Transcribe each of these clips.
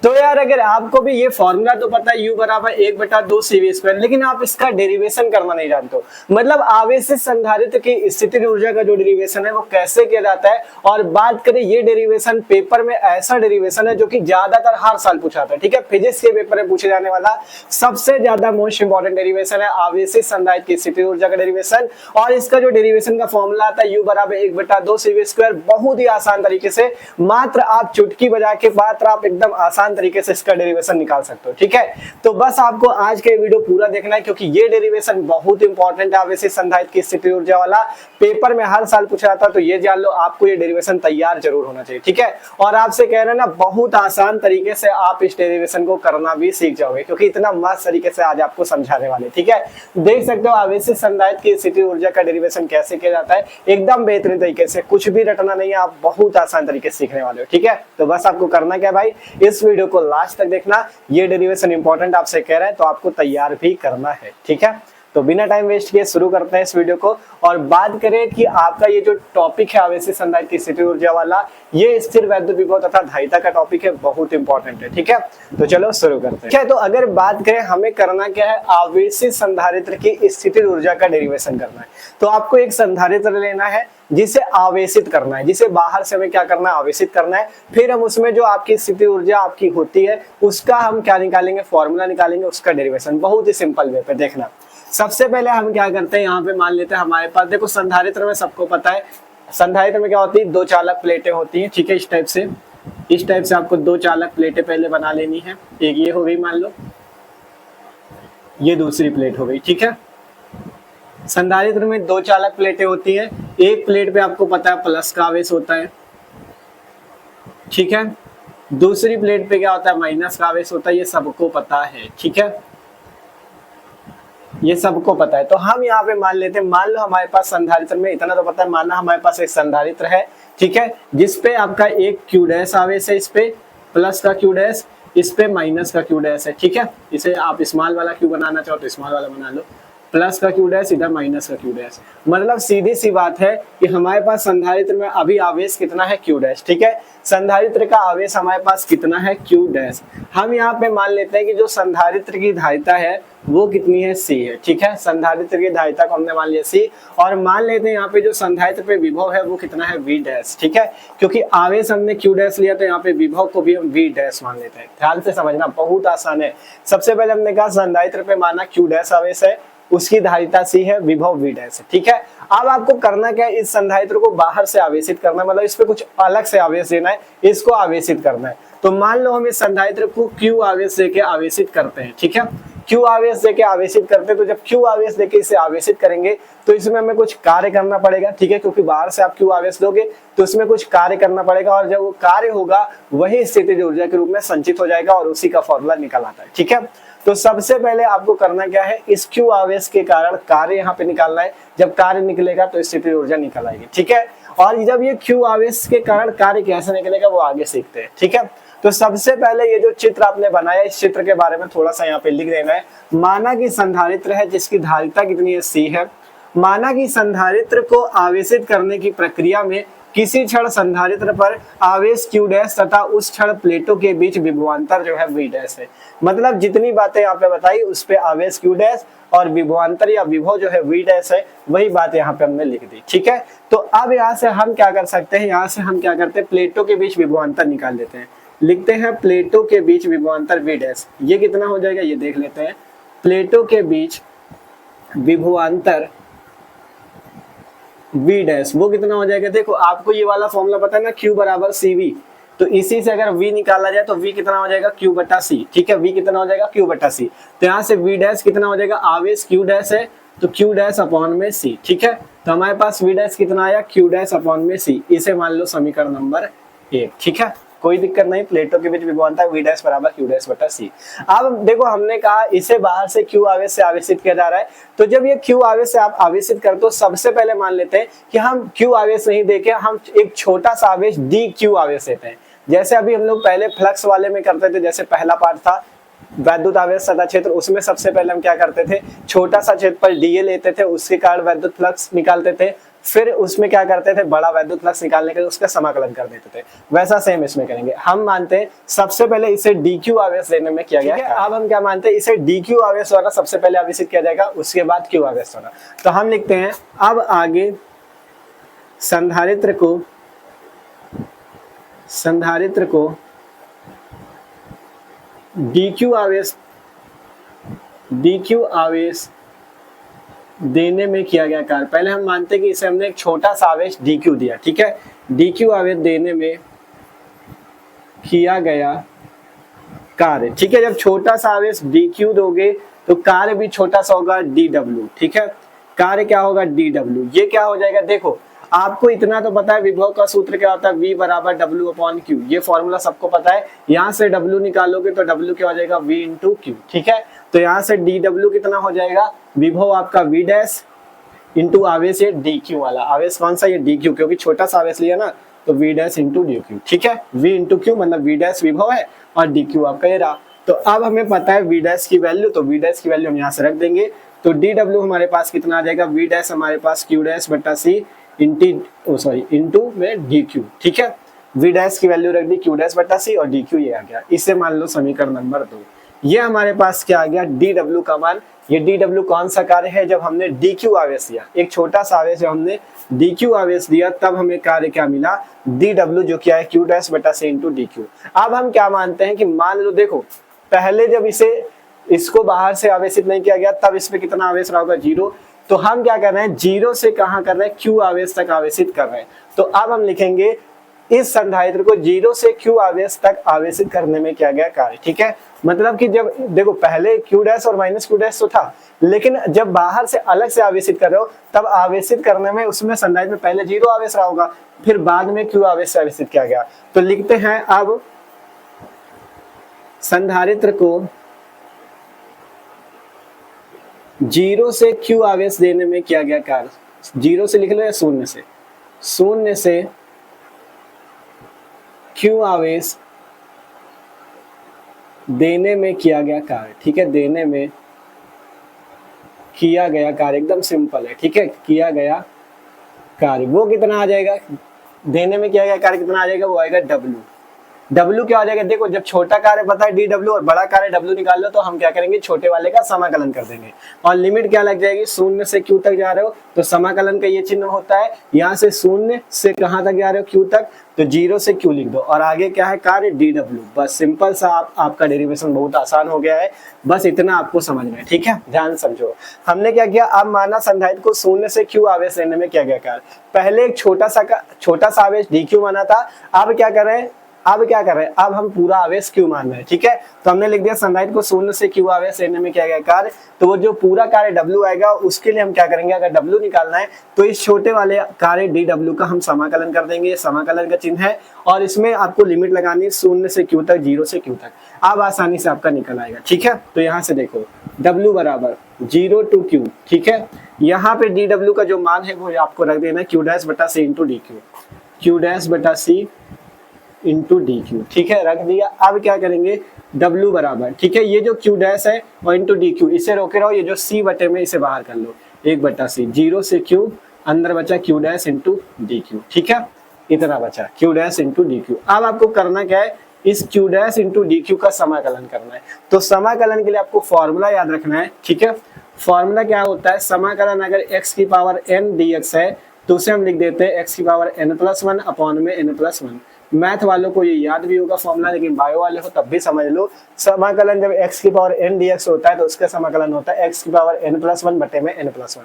तो यार अगर आपको भी ये फॉर्मूला तो पता है u बराबर 1/2 cv स्क्वायर, लेकिन आप इसका डेरिवेशन करना नहीं जानते हो, मतलब आवेशित संधारित्र की स्थितिज ऊर्जा का जो डेरिवेशन है वो कैसे किया जाता है। और बात करें ये डेरिवेशन पेपर में ऐसा डेरिवेशन है जो कि ज्यादातर हर साल पूछा था, ठीक है। फिजिक्स के पेपर में पूछे जाने वाला सबसे ज्यादा मोस्ट इंपॉर्टेंट डेरिवेशन है आवेशित संधारित्र की स्थितिज ऊर्जा का डेरिवेशन। और इसका जो डेरिवेशन का फॉर्मूला आता है u बराबर 1/2 cv स्क्वायर, बहुत ही आसान तरीके से, मात्र आप चुटकी बजा के मात्र आप एकदम आसान तरीके से इसका डेरिवेशन निकाल सकते हो, ठीक है। तो बस आपको आज के वीडियो पूरा देखना है, क्योंकि ये डेरिवेशन बहुत इंपॉर्टेंट है आवेशित संधारित्र की स्थितिज ऊर्जा वाला, पेपर में हर साल पूछा जाता है। तो ये जान लो, आपको ये डेरिवेशन तैयार जरूर होना चाहिए, ठीक है। और आपसे कह रहे हैं ना, बहुत आसान तरीके से आप इस डेरिवेशन को करना भी सीख जाओगे, क्योंकि इतना मस्त तरीके से आज आपको समझाने वाले, ठीक है। देख सकते हो आवेशित संधारित्र की स्थितिज ऊर्जा का डेरिवेशन कैसे किया जाता है, एकदम बेहतरीन तरीके से, कुछ भी रटना नहीं है, आप बहुत आसान तरीके से सीखने वाले हो, ठीक है। तो बस आपको करना क्या भाई, इस वीडियो को लास्ट तक देखना, ये डेरिवेशन इंपॉर्टेंट आपसे कह रहा है तो आपको तैयार भी करना है, ठीक है। तो बिना टाइम वेस्ट किए शुरू करते हैं इस वीडियो को। और बात करें कि आपका ये जो टॉपिक है आवेशित संधारित्र की स्थितिज ऊर्जा वाला, ये स्थिर वैद्युत विभव तथा धारिता का टॉपिक है, बहुत इंपॉर्टेंट है, ठीक है। तो चलो शुरू करते हैं। तो अगर बात करें हमें करना क्या है, आवेशित संधारित्र की स्थितिज ऊर्जा का डेरिवेशन करना है। तो आपको एक संधारित्र लेना है जिसे आवेशित करना है, जिसे बाहर से हमें क्या करना है, आवेशित करना है। फिर हम उसमें जो आपकी स्थितिज ऊर्जा आपकी होती है उसका हम क्या निकालेंगे, फॉर्मूला निकालेंगे, उसका डेरिवेशन बहुत ही सिंपल वे पे देखना। सबसे पहले हम क्या करते हैं, यहाँ पे मान लेते हैं हमारे पास, देखो संधारित्र में सबको पता है, संधारित्र में क्या होती है, दो चालक प्लेटें होती हैं, ठीक है। इस टाइप से आपको दो चालक प्लेटें पहले बना लेनी है। एक ये हो गई, मान लो ये दूसरी प्लेट हो गई, ठीक है। संधारित्र में दो चालक प्लेटें होती हैं, एक प्लेट पे आपको पता है प्लस का आवेश होता है, ठीक है। दूसरी प्लेट पे क्या होता है, माइनस का आवेश होता है, ये सबको पता है, ठीक है, ये सबको पता है। तो हम यहाँ पे मान लेते हैं, मान लो हमारे पास संधारित्र में इतना तो पता है, मानना हमारे पास एक संधारित्र है, ठीक है, जिसपे आपका एक क्यू डैश आवेश है, इस पे प्लस का क्यू डैश, इस पे माइनस का क्यू डैश है, ठीक है। इसे आप स्मॉल वाला क्यू बनाना चाहो तो स्मॉल वाला बना लो, प्लस का क्यू डैश, इधर माइनस का क्यू डैश। मतलब सीधी सी बात है कि हमारे पास संधारित्र में अभी आवेश कितना है, क्यू डैश, ठीक है। संधारित्र का आवेश हमारे पास कितना है, क्यू डैश। हम यहाँ पे मान लेते हैं कि जो संधारित्र की धारिता है वो कितनी है, सी है, ठीक है। संधारित्र की धारिता को हमने मान लिया सी, और मान लेते हैं यहाँ पे जो संधारित्र पे विभव है वो कितना है, वी डैश, ठीक है। क्योंकि आवेश हमने क्यू डैश लिया तो यहाँ पे विभव को भी हम वी डैश मान लेते हैं। ध्यान से समझना, बहुत आसान है। सबसे पहले हमने कहा संधारित्र पे माना क्यू डैश आवेश है, उसकी धारिता सी है, विभव वी डैश है, ठीक है। अब आपको करना क्या है, इस संधारित्र को बाहर से आवेशित करना है, मतलब इस पे कुछ अलग से आवेश देना है, इसको आवेशित करना है। तो मान लो हम इस संधारित्र को क्यू आवेश देके आवेशित करते हैं, ठीक है। क्यू आवेश देके आवेशित करते हैं, तो जब क्यू आवेश देके इसे आवेशित करेंगे तो इसमें हमें कुछ कार्य करना पड़ेगा, ठीक है, क्योंकि बाहर से आप क्यू आवेश दोगे तो इसमें कुछ कार्य करना पड़ेगा, और जब वो कार्य होगा वही स्थितिज ऊर्जा के रूप में संचित हो जाएगा, और उसी का फॉर्मूला निकल आता है, ठीक है। तो सबसे पहले आपको करना क्या है, इस क्यू आवेश के कारण कार्य यहाँ पे निकालना है। जब कार्य निकलेगा तो स्थितिज ऊर्जा निकल आएगी, ठीक है। और जब ये क्यू आवेश के कारण कार्य कैसे निकलेगा वो आगे सीखते हैं, ठीक है। तो सबसे पहले ये जो चित्र आपने बनाया, इस चित्र के बारे में थोड़ा सा यहाँ पे लिख देना है। माना कि संधारित्र है जिसकी धारिता कितनी है, सी है। माना कि संधारित्र को आवेशित करने की प्रक्रिया में किसी क्षण संधारित्र पर आवेश क्यू डैश तथा उस क्षण प्लेटों के बीच विभवांतर जो है वी डैश है। मतलब जितनी बातें यहाँ पे बताई उस पे आवेश क्यू डैश और विभवांतर या विभव जो है वी डैश है, वही बात यहाँ पे हमने लिख दी, ठीक है। तो अब यहाँ से हम क्या कर सकते हैं, यहाँ से हम क्या करते हैं, प्लेटों के बीच विभवांतर निकाल देते हैं। लिखते हैं प्लेटों के बीच विभवांतर वी डैश, ये कितना हो जाएगा ये देख लेते हैं। प्लेटों के बीच विभवांतर वी डैश वो कितना हो जाएगा, देखो आपको ये वाला फॉर्मूला पता है ना, Q बराबर CV, तो इसी से अगर V निकाला जाए तो V कितना हो जाएगा, Q बटा C, ठीक है। V कितना हो जाएगा, Q बटा C। तो यहाँ से V डैश कितना हो जाएगा, आवेश Q डैश है तो Q डैश अपॉन में C, ठीक है। तो हमारे पास V डैश कितना आया, Q डैश अपॉन में C। इसे मान लो समीकरण नंबर 1, ठीक है, कोई दिक्कत नहीं। प्लेटों के बीच विभवांतर वी डैश बराबर क्यू डैश बटा सी। अब देखो हमने कहा इसे बाहर से क्यू आवेश से आवेशित किया जा रहा है, तो जब ये क्यू आवेश से आप आवेशित करते हो, सबसे पहले मान लेते हैं कि हम क्यू आवेश नहीं देके हम एक छोटा सा आवेश डी क्यू आवेश देते हैं। जैसे अभी हम लोग पहले फ्लक्स वाले में करते थे, जैसे पहला पार्ट था वैद्युत आवेश सतह क्षेत्र, उसमें सबसे पहले हम क्या करते थे, छोटा सा क्षेत्रफल डीए लेते थे, उसके कारण वैद्युत फ्लक्स निकालते थे। फिर उसमें क्या करते थे, बड़ा वैद्युत फ्लक्स निकालने के लिए उसका समाकलन कर देते थे। वैसा सेम इसमें करेंगे। हम मानते हैं सबसे पहले इसे डीक्यू आवेश देने में किया गया है। अब हम क्या मानते हैं, इसे डीक्यू आवेश द्वारा सबसे पहले आवेशित किया जाएगा, उसके बाद क्यू आवेश द्वारा। तो हम लिखते हैं अब आगे संधारित्र को डीक्यू आवेश देने में किया गया कार्य। पहले हम मानते हैं कि इसे हमने एक छोटा सा आवेश डीक्यू दिया, ठीक है। डीक्यू आवेश देने में किया गया कार्य, ठीक है। जब छोटा सा आवेश डीक्यू दोगे तो कार्य भी छोटा सा होगा, डीडब्ल्यू, ठीक है। कार्य क्या होगा, डीडब्ल्यू। ये क्या हो जाएगा, देखो आपको इतना तो पता है विभव का सूत्र क्या होता है, V बराबर W अपॉन Q। ये फॉर्मूला सबको पता है। यहाँ से W निकालोगे तो W क्या हो जाएगा, V इंटू Q, ठीक है। तो यहाँ से dW कितना हो जाएगा, विभव आपका V डैश इंटू आवेश ये dQ वाला। आवेश कौन सा, ये dQ, क्योंकि छोटा सा आवेश लिया ना, तो V डैश इंटू dQ, ठीक है। V इंटू Q मतलब V डैश विभव है और dQ आपका ये रहा। तो अब हमें पता है V डैश की वैल्यू, तो V डैश की वैल्यू हम यहाँ से रख देंगे। तो dW हमारे पास कितना आ जाएगा, V डैश हमारे पास Q डैश बटा C इंटू में dQ, ठीक है। V डैश की वैल्यू रख दी Q डैश बटा C और dQ ये आ गया। इससे मान लो समीकरण नंबर 2। ये हमारे पास क्या आ गया, dW का मान। ये dW कौन सा कार्य है, जब हमने dQ आवेश दिया, एक छोटा सा आवेश जब हमने dQ आवेश दिया तब हमें कार्य क्या मिला, dW, जो क्या है Q डैश बटा C इंटू dQ। अब हम क्या मानते हैं कि मान लो देखो पहले जब इसको बाहर से आवेशित नहीं किया गया तब इस पे कितना आवेश रहा होगा, 0। तो हम क्या कर रहे हैं, 0 से कहां कर रहे हैं, Q आवेश तक आवेशित कर रहे हैं। तो अब हम लिखेंगे इस संधारित्र को 0 से Q आवेश तक आवेशित करने में किया गया कार्य, ठीक है। मतलब कि जब देखो पहले Q डैश और माइनस Q डैश तो था, लेकिन जब बाहर से अलग से आवेशित कर रहे हो तब आवेशित करने में उसमें संधारित्र में पहले 0 आवेश रहा होगा, फिर बाद में Q आवेश से आवेशित किया गया। तो लिखते हैं अब संधारित्र को 0 से Q आवेश देने में किया गया कार्य। 0 से लिख लो या 0 से, 0 से Q आवेश देने में किया गया कार्य, ठीक है। देने में किया गया कार्य एकदम सिंपल है, ठीक है। किया गया कार्य वो कितना आ जाएगा, देने में किया गया कार्य कितना आ जाएगा, वो आएगा W। W क्या आ जाएगा, देखो जब छोटा कार्य पता है dW और बड़ा कार्य W निकाल लो तो हम क्या करेंगे, छोटे वाले का समाकलन कर देंगे। और लिमिट क्या लग जाएगी, 0 से Q तक जा रहे हो तो समाकलन का ये चिन्ह होता है। यहाँ से 0 से कहाँ तक जा रहे हो, Q तक, तो 0 से Q लिख दो और आगे क्या है कार्य dW। बस सिंपल सा आपका डेरिवेशन बहुत आसान हो गया है, बस इतना आपको समझना है, ठीक है। ध्यान समझो हमने क्या किया, अब माना संधारित्र को 0 से Q आवेश लेने में किया गया कार्य। पहले एक छोटा सा आवेश dQ माना था, अब क्या कर रहे हैं, अब हम पूरा आवेश Q मान रहे हैं, ठीक है। तो हमने लिख दिया संधारित्र को 0 से Q आवेश लेने में किया गया कार्य। तो वो जो पूरा कार्य W आएगा उसके लिए हम क्या करेंगे, अगर W निकालना है तो इस छोटे वाले कार्य dW का हम समाकलन कर देंगे। समाकलन का चिन्ह है और इसमें आपको लिमिट लगानी है 0 से Q तक, 0 से Q तक। अब आसानी से आपका निकल आएगा, ठीक है। तो यहाँ से देखो W बराबर 0 to Q, ठीक है। यहाँ पे dW का जो मान है वो आपको रख देना Q डैश बटा C into dQ, Q dash बटा C इंटू dQ, ठीक है, रख दिया। अब क्या करेंगे, W बराबर, ठीक है, ये जो Q डैश है और इंटू dQ, इसे रोके रहो, ये जो C बटे में इसे बाहर कर लो, 1 बटा C, 0 से Q, अंदर बचा Q डैश इंटू dQ, ठीक है, इतना बचा Q डैश इंटू dQ। अब आपको करना क्या है, इस Q डैश इंटू dQ का समाकलन करना है। तो समाकलन के लिए आपको फॉर्मूला याद रखना है, ठीक है। फॉर्मूला क्या होता है, समाकलन अगर x की पावर n dx है तो उसे हम लिख देते हैं x की पावर n+1 अपॉन में n+1। मैथ वालों को ये याद भी होगा फॉर्मूला, लेकिन बायो वाले हो तब भी समझ लो। समाकलन जब x की पावर n dx होता है तो उसका समाकलन होता है x की पावर n+1 बटे में n+1।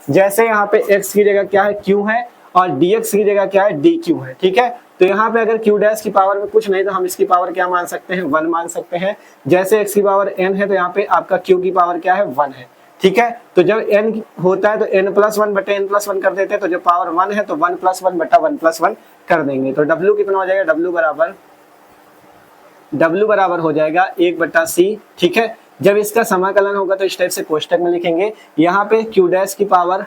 जैसे यहाँ पे x की जगह क्या है, q है, और dx की जगह क्या है, dq है, ठीक है। तो यहाँ पे अगर q डैश की पावर में कुछ नहीं तो हम इसकी पावर क्या मान सकते हैं, 1 मान सकते हैं। जैसे x की पावर n है तो यहाँ पे आपका q की पावर क्या है, 1 है, ठीक है। तो जब n होता है तो n+1 बटे n+1 कर देते हैं, तो जब पावर 1 है तो 1+1 बटा 1+1 कर देंगे। तो W कितना हो जाएगा, W बराबर हो जाएगा 1 बटा C, ठीक है। जब इसका समाकलन होगा तो इस टाइप से कोष्टक में लिखेंगे। यहाँ पे Q डैश की पावर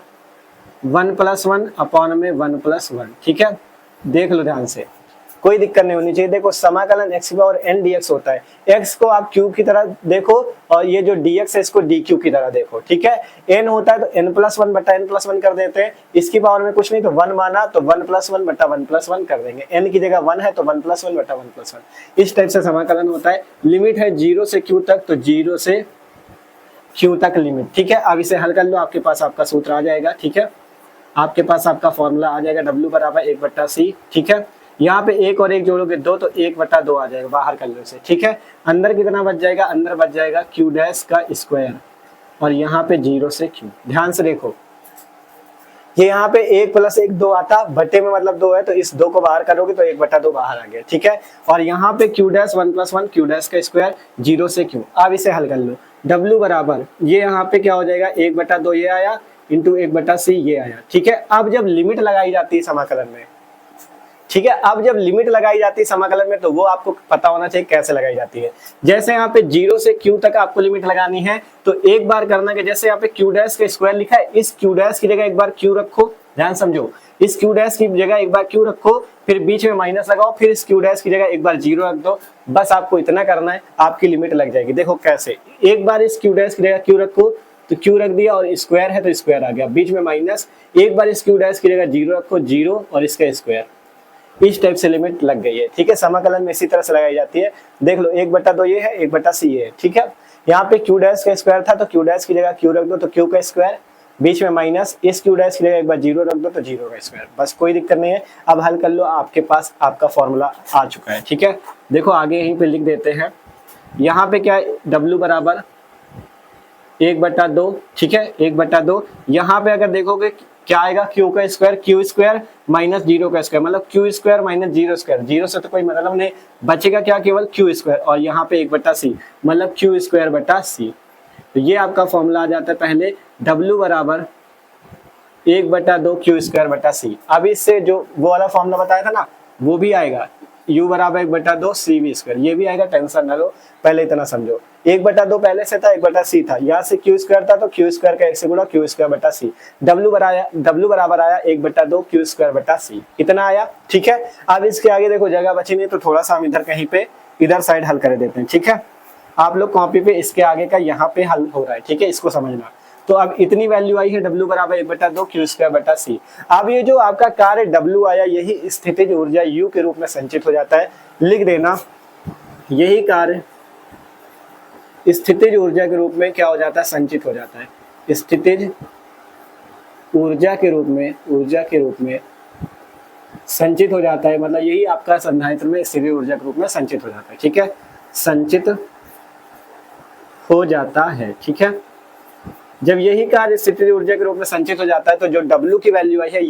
1+1 अपॉन में 1+1, ठीक है। देख लो ध्यान से, कोई दिक्कत नहीं होनी चाहिए। देखो समाकलन x की पावर n dx होता है, x को आप q की तरह देखो और ये जो dx है इसको dq की तरह देखो, ठीक है। n होता है तो n+1 बटा n+1 कर देते हैं, इसकी पावर में कुछ नहीं तो 1 माना तो 1+1 बटा 1+1 कर देंगे, n की जगह 1 है तो 1+1 बटा 1+1। इस टाइप से समाकलन होता है। लिमिट है 0 से q तक, तो 0 से q तक लिमिट, ठीक है। अब इसे हल कर लो, आपके पास आपका सूत्र आ जाएगा, ठीक है। आपके पास आपका फॉर्मूला आ जाएगा W बराबर 1/c, ठीक है। यहाँ पे 1 और 1 जोड़ोगे 2 तो 1/2 आ जाएगा, बाहर कर लो इसे, ठीक है। अंदर कितना बच जाएगा, अंदर बच जाएगा q डैश का स्क्वायर और यहाँ पे 0 से q। ध्यान से देखो ये यहाँ पे 1 + 1 2 आता, बटे में मतलब 2 है तो इस 2 को बाहर करोगे तो 1/2 बाहर आ गया, ठीक है। और यहाँ पे q डैश 1+1 q डैश का स्क्वायर 0 से q। अब इसे हल कर लो, W बराबर ये यहाँ पे क्या हो जाएगा 1/2 ये आया इंटू 1/c ये आया, ठीक है। अब जब लिमिट लगाई जाती है समाकलन में, ठीक है, अब जब लिमिट लगाई जाती है समाकलन में तो वो आपको पता होना चाहिए कैसे लगाई जाती है। जैसे यहाँ पे 0 से q तक आपको लिमिट लगानी है तो एक बार करना कि जैसे यहाँ पे q डैश का स्क्वायर लिखा है, इस q डैश की जगह एक बार q रखो, ध्यान समझो, इस q डैश की जगह एक बार q रखो, फिर बीच में माइनस लगाओ, फिर इस q डैश की जगह एक बार 0 रख दो। बस आपको इतना करना है, आपकी लिमिट लग जाएगी। देखो कैसे, एक बार इस q डैश की जगह q रखो तो q रख दिया और स्क्वायर है तो स्क्वायर आ गया, बीच में माइनस, एक बार इस q डैश की जगह 0 रखो, 0 और इसका स्क्वायर। इस टाइप से लिमिट लग गई है, ठीक है। समाकलन में इसी तरह से लगाई जाती है। देख लो 1/2 ये है, 1/c ये है, ठीक है। यहाँ पे q डैश का स्क्वायर था तो q डैश की जगह q रख दो तो q का स्क्वायर, बीच में माइनस, इस q डैश की जगह एक बार 0 रख दो तो 0 का स्क्वायर। बस कोई दिक्कत नहीं है। अब हल कर लो, आपके पास आपका फॉर्मूला आ चुका है, ठीक है। देखो आगे यहीं पे लिख देते हैं, यहाँ पे क्या है W बराबर 1/2, ठीक है, 1/2। यहाँ पे अगर देखोगे क्या आएगा, q का स्क्वायर, q स्क्वायर माइनस 0 का स्क्वायर, मतलब q स्क्वायर माइनस 0 स्क्वायर, 0 से तो कोई मतलब नहीं, बचेगा क्या, केवल q स्क्वायर और यहाँ पे 1/c मतलब q स्क्वायर बटा c। तो ये आपका फॉर्मूला आ जाता है। पहले W बराबर 1/2 q स्क्वायर बटा c। अब इससे जो वो वाला फॉर्मूला बताया था ना वो भी आएगा, u बराबर 1/2 cv स्क्वायर, ये भी आएगा, टेंशन ना लो, पहले इतना समझो। 1/2 पहले से था, 1/c था, यहाँ से q स्क्वायर था तो q स्क्वायर का 1 से गुणा q स्क्वायर बटा c। W बराबर आया 1/2 q स्क्वायर बटा c, इतना आया, ठीक है। अब इसके आगे देखो जगह बची नहीं तो थोड़ा सा हम इधर कहीं पे इधर साइड हल कर देते हैं, ठीक है। आप लोग कॉपी पे इसके आगे का यहाँ पे हल हो रहा है, ठीक है, इसको समझना। तो अब इतनी वैल्यू आई है W बराबर 1/2 q स्क्वायर बटा c। अब ये जो आपका कार्य W आया यही स्थितिज ऊर्जा U के रूप में संचित हो जाता है, लिख देना, यही कार्य स्थितिज ऊर्जा के रूप में क्या हो जाता है, संचित हो जाता है। स्थितिज ऊर्जा के रूप में संचित हो जाता है, मतलब यही आपका संधारित्र में स्थितिज ऊर्जा के रूप में संचित हो जाता है, ठीक है, संचित हो जाता है, ठीक है। जब यही कार्य स्थितिज ऊर्जा के रूप में संचित हो जाता है तो जो W की वैल्यू आई है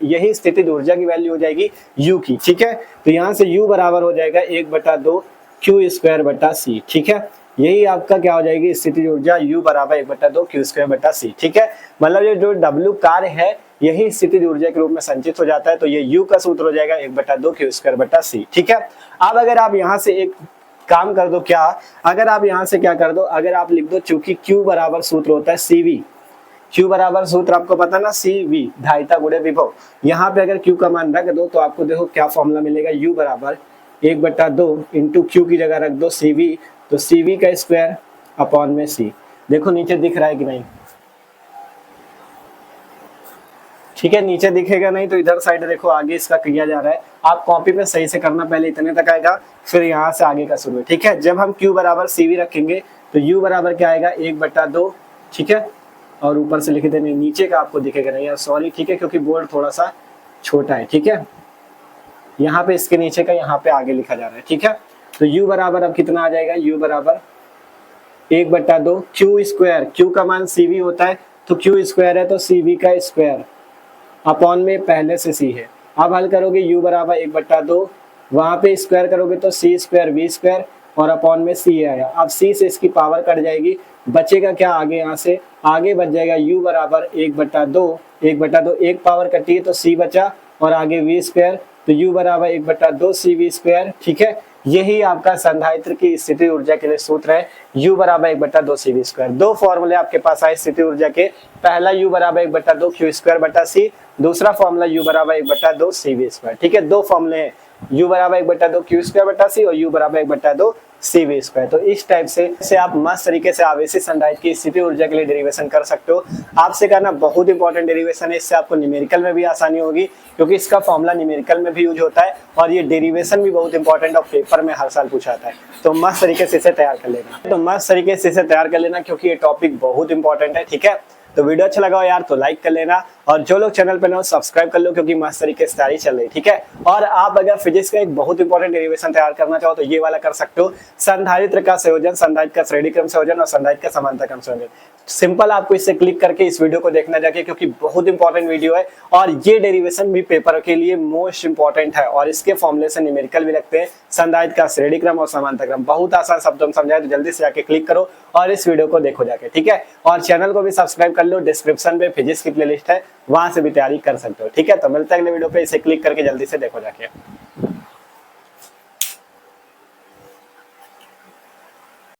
यही स्थितिज ऊर्जा की वैल्यू हो जाएगी U की, ठीक है। तो यहाँ से U बराबर हो जाएगा 1/2 q स्क्वायर बटा c, ठीक है। यही आपका क्या हो जाएगी स्थितिज ऊर्जा U बराबर 1/2 q स्क्वायर बटा c, ठीक है। मतलब ये जो W कार्य है यही स्थितिज ऊर्जा के रूप में संचित हो जाता है, तो ये U का सूत्र हो जाएगा 1/2 q स्क्वायर बटा c, ठीक है। अब अगर आप यहाँ से एक काम कर दो, क्या, अगर आप यहाँ से क्या कर दो, अगर आप लिख दो, चूंकि Q बराबर सूत्र होता है CV, Q बराबर सूत्र आपको पता ना CV धारिता गुणे विभव, यहाँ पे अगर Q का मान रख दो तो आपको देखो क्या फॉर्मूला मिलेगा, U बराबर 1/2 इंटू Q की जगह रख दो CV, तो CV का स्क्वायर अपॉन में C। देखो नीचे दिख रहा है कि नहीं, ठीक है, नीचे दिखेगा नहीं तो इधर साइड देखो आगे इसका किया जा रहा है। आप कॉपी पे सही से करना, पहले इतने तक आएगा फिर यहाँ से आगे का शुरू है, ठीक है। जब हम Q बराबर CV रखेंगे तो U बराबर क्या आएगा 1/2, ठीक है, और ऊपर से लिख देंगे, नीचे का आपको दिखेगा नहीं यार, सॉरी, ठीक है, क्योंकि बोर्ड थोड़ा सा छोटा है, ठीक है। यहाँ पे इसके नीचे का यहाँ पे आगे लिखा जा रहा है, ठीक है। तो U बराबर अब कितना आ जाएगा, U बराबर 1/2 Q स्क्वायर, Q का मान CV होता है तो Q स्क्वायर है तो CV का स्क्वायर अपॉन में पहले से C है। अब हल करोगे U बराबर 1/2, वहां पे स्क्वायर करोगे तो C स्क्वायर V स्क्वायर और अपॉन में C आया। अब C से इसकी पावर कट जाएगी, बचेगा क्या आगे, यहाँ से आगे बच जाएगा U बराबर 1/2 एक पावर कटी है तो C बचा और आगे V स्क्वायर, तो U बराबर 1/2 CV स्क्वायर, ठीक है। यही आपका संधारित्र की स्थिति ऊर्जा के लिए सूत्र है, U बराबर 1/2 CV स्क्वायर। दो फॉर्मूले आपके पास आए स्थिति ऊर्जा के, पहला U बराबर 1/2 Q स्क्वायर बटा C, दूसरा फॉर्मूला U बराबर 1/2 CV स्क्वायर, ठीक है। दो फॉर्मूले हैं, u बराबर 1/2 क्यू स्क्वायर बटा सी और u बराबर 1/2 CV स्क्वायर। तो इस टाइप से आप मस्त तरीके से आवेशित संधारित्र की स्थिति ऊर्जा के लिए डेरिवेशन कर सकते हो। आपसे करना बहुत इंपॉर्टेंट डेरिवेशन है, इससे आपको न्यूमेरिकल में भी आसानी होगी क्योंकि इसका फॉर्मूला न्यूमेरिकल में भी यूज होता है और ये डेरिवेशन भी बहुत इंपॉर्टेंट और पेपर में हर साल पूछा जाता है। तो मस्त तरीके से इसे तैयार कर लेना, क्योंकि ये टॉपिक बहुत इंपॉर्टेंट है। ठीक है, तो वीडियो अच्छा लगा हो यार तो लाइक कर लेना और जो लोग चैनल पे ना सब्सक्राइब कर लो क्योंकि मस्त तरीके से तैयारी चल रही है। ठीक है, और आप अगर फिजिक्स का एक बहुत इंपॉर्टेंट डेरिवेशन तैयार करना चाहो तो ये वाला कर सकते हो, संधारित्र का संयोजन, संधारित्र का श्रेणी क्रम संयोजन और संधारित्र का समांतर क्रम संयोजन। सिंपल आपको इससे क्लिक करके इस वीडियो को देखना जाके, क्योंकि बहुत इंपॉर्टेंट वीडियो है और ये डेरिवेशन भी पेपर के लिए मोस्ट इंपॉर्टेंट है और इसके फॉर्मूले से न्यूमेरिकल भी लगते हैं। संधारित्र का श्रेणी क्रम और समांतर क्रम बहुत आसान शब्दों में समझाए, तो जल्दी से जाके क्लिक करो और इस वीडियो को देखो जाके। ठीक है, और चैनल को भी सब्सक्राइब कर लो, डिस्क्रिप्शन पे फिजिक्स की प्लेलिस्ट है, वहां से भी तैयारी कर सकते हो। ठीक है, तो मिलते हैं अगले वीडियो पे, इसे क्लिक करके जल्दी से देखो जाके।